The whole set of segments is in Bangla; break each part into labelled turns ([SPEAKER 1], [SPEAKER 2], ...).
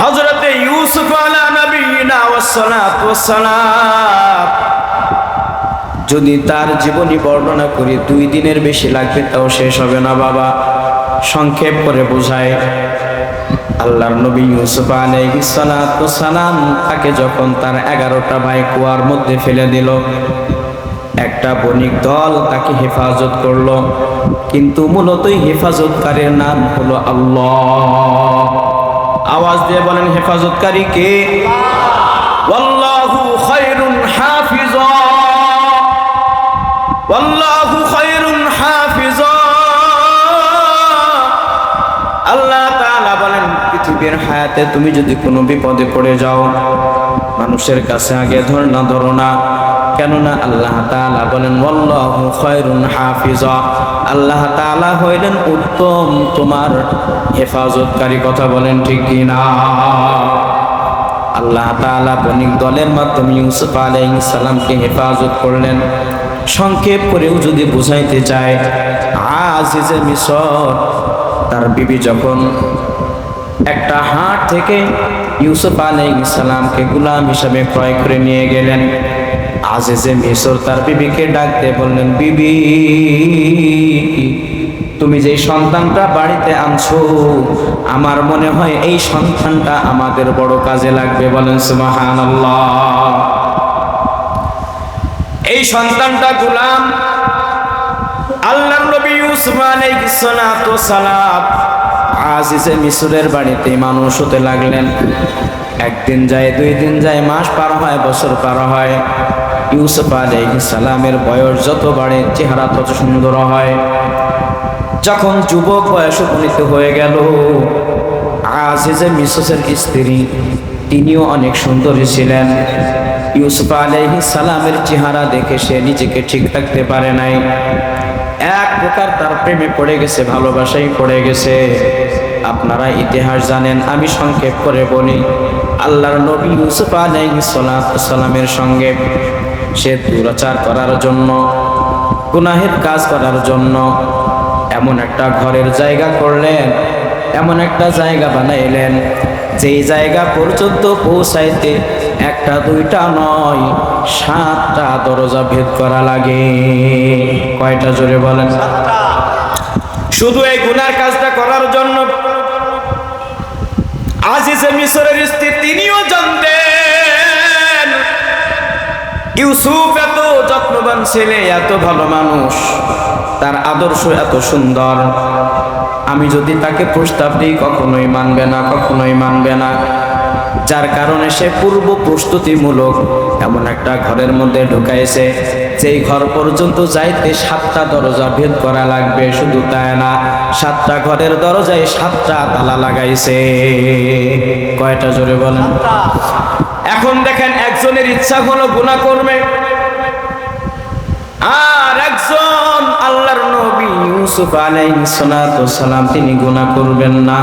[SPEAKER 1] হযরতে ইউসুফ আলা নবিয়িনা ওয়াস সালাতু ওয়াস সালাম যদি তার জীবনী বর্ণনা করি 2 দিনের বেশি লাগবে, তাও শেষ হবে না বাবা। সংক্ষেপ করে বোঝায়, আল্লাহর নবী ইউসুফ আলাইহিস সালাতু ওয়াস সালাম তাকে যখন তার 11টা ভাই কুয়ার মধ্যে ফেলে দিল, একটা বণিক দল তাকে হেফাজত করলো, কিন্তু মূলতই হেফাজতকারীর নাম হলো আল্লাহ। আওয়াজ দিয়ে বলেন, হেফাজতকারী কে? ওয়াল্লাহু খায়রুন হাফিজা, ওয়াল্লাহু খায়রুন হাফিজা। আল্লাহ তাআলা বলেন, পৃথিবীর হায়াতে তুমি যদি কোনো বিপদে পড়ে যাও, মানুষের কাছে আগে ধরো না, কেননা আল্লাহ তাআলা বলেন ওয়াল্লাহু খায়রুন হাফিজা। আল্লাহ তাআলা হইলেন উত্তম তোমার হেফাজতকারী। কথা বলেন ঠিক কি না? আল্লাহ তাআলা বণিক দলের মাধ্যমে ইউসুফ আলাইহিস সালামকে হেফাজত করলেন। সংক্ষেপ করেও যদি বুঝাইতে চায়, আজিজে মিসর তার বিবি যখন একটা হাট থেকে ইউসুফ আলাইহিস সালামকে গোলাম হিসাবে ক্রয় করে নিয়ে গেলেন, আজিজে মিসর তার বিবিকে ডাকতে বললেন, বিবি তুমি যে সন্তানটা বাড়িতে আনছো, আমার মনে হয় এই সন্তানটা আমাদের বড় কাজে লাগবে। বলেন সুবহানাল্লাহ। এই সন্তানটা গোলাম। আল্লাহর নবী ইউসুফ আলাইহিস সালাতু ওয়াস সালাম আজিজে মিসরের বাড়িতে মানুষ হতে লাগলেন। একদিন যায়, 2 দিন যায়, মাস পার হয়, বছর পার হয়। ইউসুফ আলাইহিস সালামের বয়স যত বাড়ে, চেহারা তত সুন্দর হয়। যখন যুবক বয়স উপনীত হয়ে গেল, আজিজে মিসরের স্ত্রী তিনিও অনেক সুন্দরী ছিলেন। ইউসুফ আলাইহিস সালামের চেহারা দেখে সে নিজেকে ঠিক রাখতে পারে নাই। এক প্রকার তার প্রেমে পড়ে গেছে, ভালোবাসায় পড়ে গেছে। আপনারা ইতিহাস জানেন, আমি সংক্ষেপ করে বলি। আল্লাহর নবী ইউসুফ আলাইহিস সালামের সঙ্গে সে দুরাচার করার জন্য, গুনাহের কাজ করার জন্য এমন একটা ঘরের জায়গা করলেন, এমন একটা জায়গা বানাইলেন, যেই জায়গা পর্যন্ত পৌঁছাইতে 1টা 2টা নয়, 7টা দরজা ভেদ করা লাগে। কয়টা? জোরে বলেন। শুধু এই গুনার কাজটা করার জন্য। আজিজে মিসরের স্ত্রী তিনিও জানতেন ইউসুফ এত যত্নবান ছেলে, এত ভালো মানুষ, তার আদর্শ এত সুন্দর, আমি যদি তাকে প্রস্তাব দিই কখনোই মানবে না, কখনোই মানবে না। যার কারণে সে পূর্ব প্রস্তুতিমূলক এমন একটা ঘরের মধ্যে ঢুকাইছে, যেই ঘর পর্যন্ত যাইতে 7টা দরজা ভেদ করা লাগবে। শুধু তাই না, 7টা ঘরের দরজায় 7টা তালা লাগাইছে। কয়টা? জোরে বলেন। এখন দেখেন, একজনের ইচ্ছা হলো গুনাহ করবে, আর একজন আল্লাহর নবী ইউসুফ আলাইহিস সালাম তিনি গুনাহ করবেন না।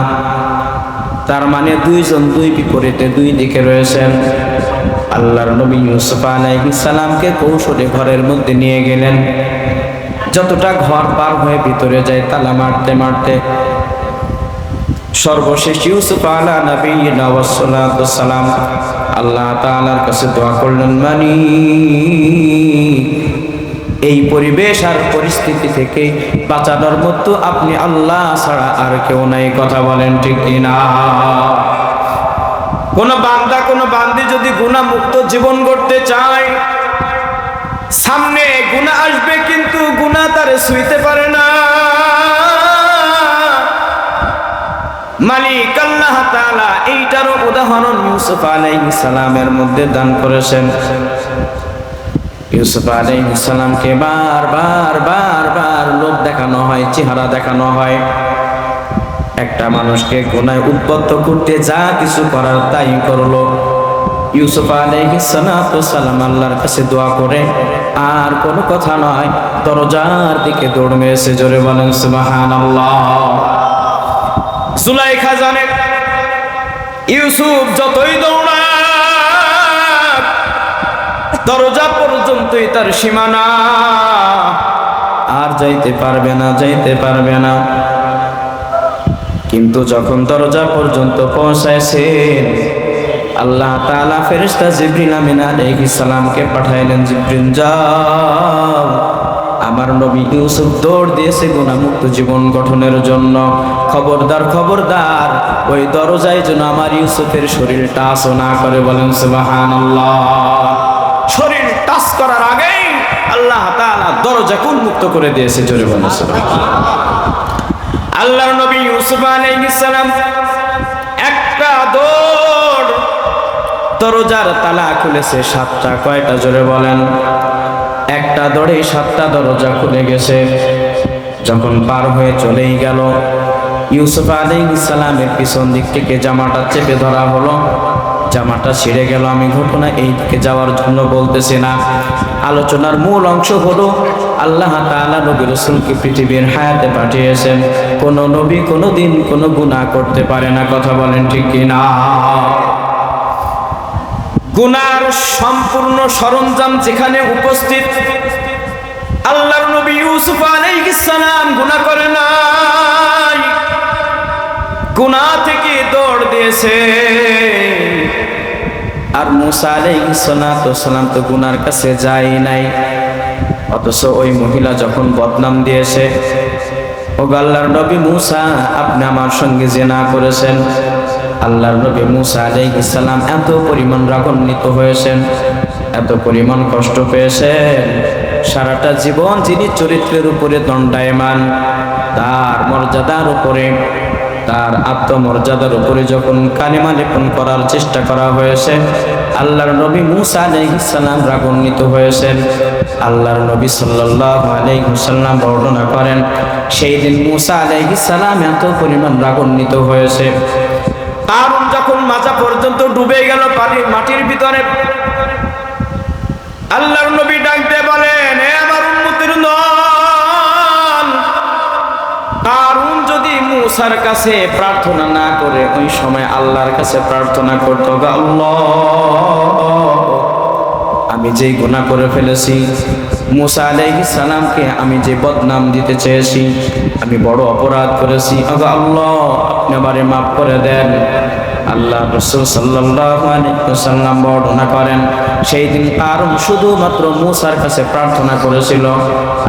[SPEAKER 1] তার মানে 2 জন 2 বিপরীতে 2 দিকে রয়েছেন। আল্লাহর নবী ইউসুফ আলাইহিস সালামকে কৌশলে ঘরের মধ্যে নিয়ে গেলেন। যতটা ঘর পার হয়ে ভিতরে যায়, তালা মারতে মারতে সর্বশেষ ইউসুফ আলা নবিয়িনা ওয়াস সালাতু ওয়াস সালাম আল্লাহ তাআলার কাছে দোয়া করলেন, মানি এই পরিবেশ আর পরিস্থিতি থেকে বাঁচানোর মতো আপনি আল্লাহ ছাড়া আর কেউ নাই। কথা বলেন ঠিক কিনা? কোন বান্দা, কোন বান্দি যদি গুনাহ মুক্ত জীবন গড়তে চায়, সামনে গুনাহ আসবে কিন্তু গুনাহ তারে ছুঁইতে পারে না। মালিক আল্লাহ তাআলা এইটারও উদাহরণ ইউসুফ আলাইহিস সালামের মধ্যে দান করেছেন। ইউসুফ আলাইহিস সালামকে বারবার লোভ দেখানো হয়, চেহারা দেখানো হয়। একটা মানুষকে গুনাহে উদ্বুদ্ধ করতে যা কিছু করার তাই করলো। ইউসুফ আলাইহিস সালাম আল্লাহর কাছে দোয়া করে আর কোনো কথা নয়, দরজার দিকে দৌড় মেরেছে। জোরে বলেন সুবহানাল্লাহ। জুলাইখা জানে ইউসুফ যতই দৌড়াক, দরজা পর্যন্তই তার সীমানা, আর যাইতে পারবে না, যাইতে পারবে না। কিন্তু যখন দরজা পর্যন্ত পৌঁছাইছেন, আল্লাহ তাআলা ফেরেশতা জিবরিল আমিন আলাইহিস সালামকে পাঠাইলেন, জিবরিল যাও, আমার নবী ইউসুফ দৌড় দিয়েছে গুনাহমুক্ত জীবন গঠনের জন্য, খবরদার খবরদার ওই দরজায় যেন আমার ইউসুফের শরীর টাচ না করে। বলেন সুবহানাল্লাহ। শরীর টাচ করার আগেই আল্লাহ তাআলা দরজাকে উন্মুক্ত করে দিয়েছে। জোরে বলেন সুবহানাল্লাহ। আল্লাহর নবী ইউসুফ আলাইহিস সালাম একটা দৌড়, দরজার তালা খুলেছে সাতটা। কয়টা? জোরে বলেন। একটা দৌড়ে সাতটা দরজা খুলে গেছে। যখন পার হয়ে চলেই গেল, ইউসুফ আলাইহিস সালামের পিছন দিক থেকে জামাটা চেপে ধরা হলো, জামাটা ছিঁড়ে গেল। আমি ঘটনা এই দিকে যাওয়ার জন্য বলতেছি না, আলোচনার মূল অংশ হলো আল্লাহ তাআলা নবী রাসূলকে পৃথিবীর হায়াতে পাঠিয়েছেন। কোন নবী কোনো দিন কোনো গুনাহ করতে পারে না। কথা বলেন ঠিক কিনা? গুনার সম্পূর্ণ সরঞ্জাম যেখানে উপস্থিত, আল্লাহর নবী ইউসুফ আলাইহিস সালাম গুনাহ করে নাই, গুনাহ থেকে দৌড় দিয়েছে। আর মুসা আলাইহিস সালাম তো গুনার কাছে যায় নাই, অথচ ওই মহিলা যখন বদনাম দিয়েছে, ও আল্লাহর নবী মুসা, আপনি আমার সঙ্গে জিনা করেছেন, আল্লাহর নবী মুসা আলাইহিস সালাম এত পরিমাণ রাগান্বিত হয়েছেন, এত পরিমাণ কষ্ট পেয়েছেন, সারাটা জীবন যিনি চরিত্রের উপরে দণ্ডায়মান, তার মর্যাদার উপরে, তার আত্মমর্যাদার উপরে যখন কালিমা লেপন করার চেষ্টা করা হয়েছে, আল্লাহর নবী মুসা আলাইহিস সালাম রাগান্বিত হয়েছেন। আল্লাহর নবী সাল্লাল্লাহু আলাইহি ওয়াসাল্লাম বর্ণনা করেন, সেই দিন মুসা আলাইহিস সালাম এত পরিমাণ রাগান্বিত হয়েছে, কারণ যখন মাজা পর্যন্ত ডুবে গেল মাটির ভিতরে, আল্লাহর নবী ডাক দিয়ে বলেন, হে আমার উম্মতের দল, কারণ যদি মুসার কাছে প্রার্থনা না করে ওই সময় আল্লাহর কাছে প্রার্থনা করত, আল্লাহ, আমি যেই গুনাহ করে ফেলেছি, মুসা আলাইহিস সালামকে আমি যে বদনাম দিতে চেয়েছি, আমি বড় অপরাধ করেছি, আল্লাহ আপনি আমারে মাফ করে দেন। আল্লাহ রাসূল সাল্লাল্লাহু আলাইহি ওয়াসাল্লাম বর্ণনা করেন, সেই দিন কারণ শুধুমাত্র মুসার কাছে প্রার্থনা করেছিল,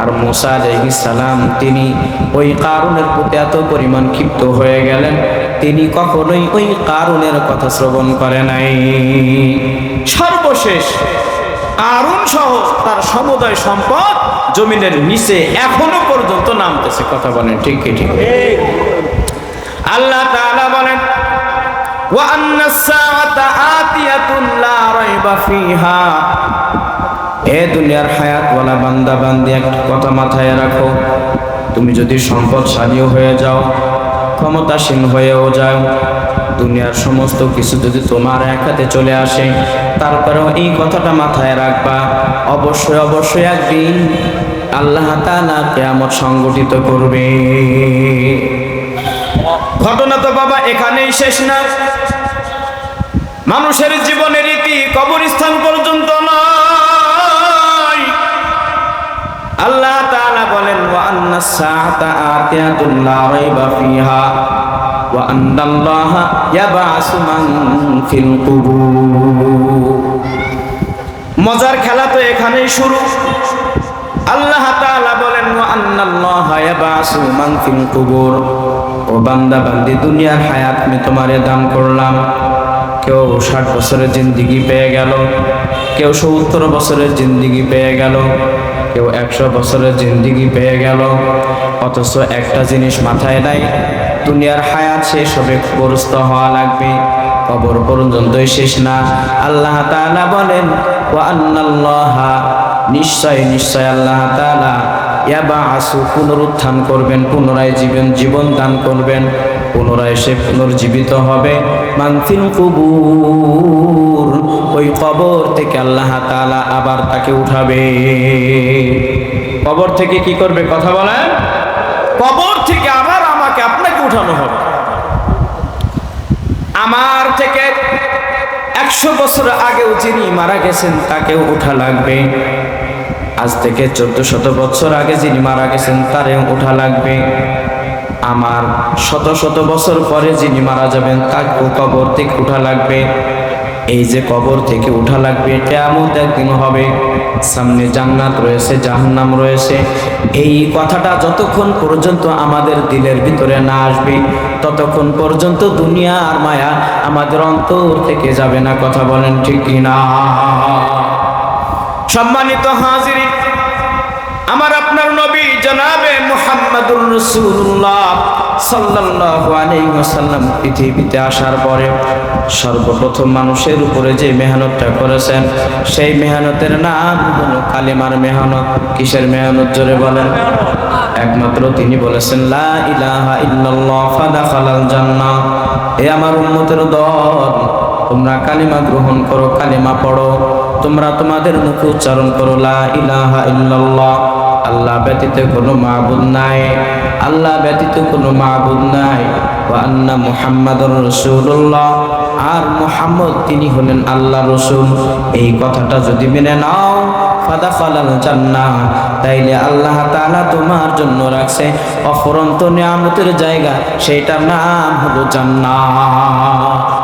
[SPEAKER 1] আর মুসা আলাইহিস সালাম তিনি ওই কারুনের প্রতি এত পরিমাণ ক্ষিপ্ত হয়ে গেলেন, তিনি কখনোই ওই কারুনের কথা শ্রবণ করে নাই। সর্বশেষ কারুন সহ তার সমুদয় সম্পদ জমিনের নিচে এখনো পর্যন্ত নামতেছে। কথা বলেন ঠিক কি ঠিক? আল্লাহ তাআলা বলেন, ওয়া আন্নাস সাআতা আতিয়াতুন লা রাইবা ফিহা। এ দুনিয়ার হায়াতওয়ালা বান্দা বান্দি, একটা কথা মাথায় রাখো, তুমি যদি সম্পদশালীও হয়ে যাও, ক্ষমতাসীন হয়েও যাও, দুনিয়ার সমস্ত কিছু যদি তোমার এক হাতে চলে আসে, তারপরেও এই কথাটা মাথায় রাখবা, অবশ্যই অবশ্যই একদিন আল্লাহ তাআলা কিয়ামত সংগঠিত করবে। ঘটনা তো বাবা এখানেই শেষ না, মানুষের জীবনের রীতি কবরস্থান পর্যন্ত নয়। আল্লাহ তাআলা বলেন, ওয়া আন্নাস সাআতা আতিয়াতুন লা রাইবা ফিহা ওয়া আন্নাল্লাহা ইয়াবআসু মান ফিল কুবুর। মজার খেলা তো এখানেই শুরু। আল্লাহ তাআলা বলেন, ওয়া আন্নাল্লাহা ইয়াবআসু মান ফিল কুবুর। ও বান্দা বান্দি, দুনিয়ার হায়াত আমি তোমারে দান করলাম। কেউ 60 বছরের জিন্দেগি পেয়ে গেল, কেউ 70 বছরের জিন্দেগি পেয়ে গেল, কেউ 100 বছরের জিন্দেগি পেয়ে গেল, অথচ একটা জিনিস মাথায় নাই, দুনিয়ার হায়াত শেষ হবে, কবরস্থ হওয়া লাগবে, কবর পর্যন্তই শেষ না। আল্লাহ তাআলা বলেন, ওয়া আন্নাল্লাহা, নিশ্চয় নিশ্চয় আল্লাহ তাআলা ইয়াবআসু, পুনরুত্থান করবেন, পুনরায় জীবন দান করবেন, পুনরায় সে পুনর্জীবিত হবে, মান ফিল কুবুর, ওই কবর থেকে আল্লাহ তাআলা আবার তাকে উঠাবে। কবর থেকে কি করবে? কথা বলেন। কবর থেকে আবার আমাকে আপনাকে উঠানো হবে। আমার থেকে 100 বছর আগেও যিনি মারা গেছেন তাকেও উঠা লাগবে, আজ থেকে 1400 বছর আগে যিনি মারা গেছেন তারেও উঠা লাগবে, আমার শত শত বছর পরে যিনি মারা যাবেন তাকেও কবর থেকে উঠা লাগবে। এই যে কবর থেকে উঠা লাগবে, কিয়ামত একদিন হবে, সামনে জান্নাত রয়েছে, জাহান্নাম রয়েছে। এই কথাটা যতক্ষণ পর্যন্ত আমাদের দিলের ভিতরে না আসবে, ততক্ষণ পর্যন্ত দুনিয়ার মায়া আমাদের অন্তর থেকে যাবে না। কথা বলেন ঠিক কিনা? সম্মানিত হাজিরিন, আমার আপনার নবী জনাবে মুহাম্মাদুর রাসূলুল্লাহ সাল্লাল্লাহু আলাইহি ওয়াসাল্লাম পৃথিবীতে আসার পরে সর্বপ্রথম মানুষের উপরে যে মেহনতটা করেছেন, সেই মেহনতের নাম হলো কালিমার মেহনত। কিসের মেহনত? জোরে বলেন। একমাত্র তিনি বলেছেন লা ইলাহা ইল্লাল্লাহ ফাদাখালাল জান্নাহ। হে আমার উম্মতের দল, তোমরা কালিমা গ্রহণ করো, কালিমা পড়ো, তোমরা তোমাদের মুখে উচ্চারণ করো লা ইলাহা ইল্লাল্লাহ, আল্লাহ ব্যতীত কোনো মাবুদ নাই, আল্লাহ ব্যতীত কোনো মাবুদ নাই, ওয়া আন্না মুহাম্মাদুর রাসূলুল্লাহ, আর মুহাম্মদ তিনি হলেন আল্লাহর রাসূল। এই কথাটা যদি মেনে নাও, ফাদাখালাল জান্নাহ, তাইলে আল্লাহ তাআলা তোমার জন্য রাখছে অফুরন্ত নিয়ামতের জায়গা, সেইটার নাম হলো জান্নাত।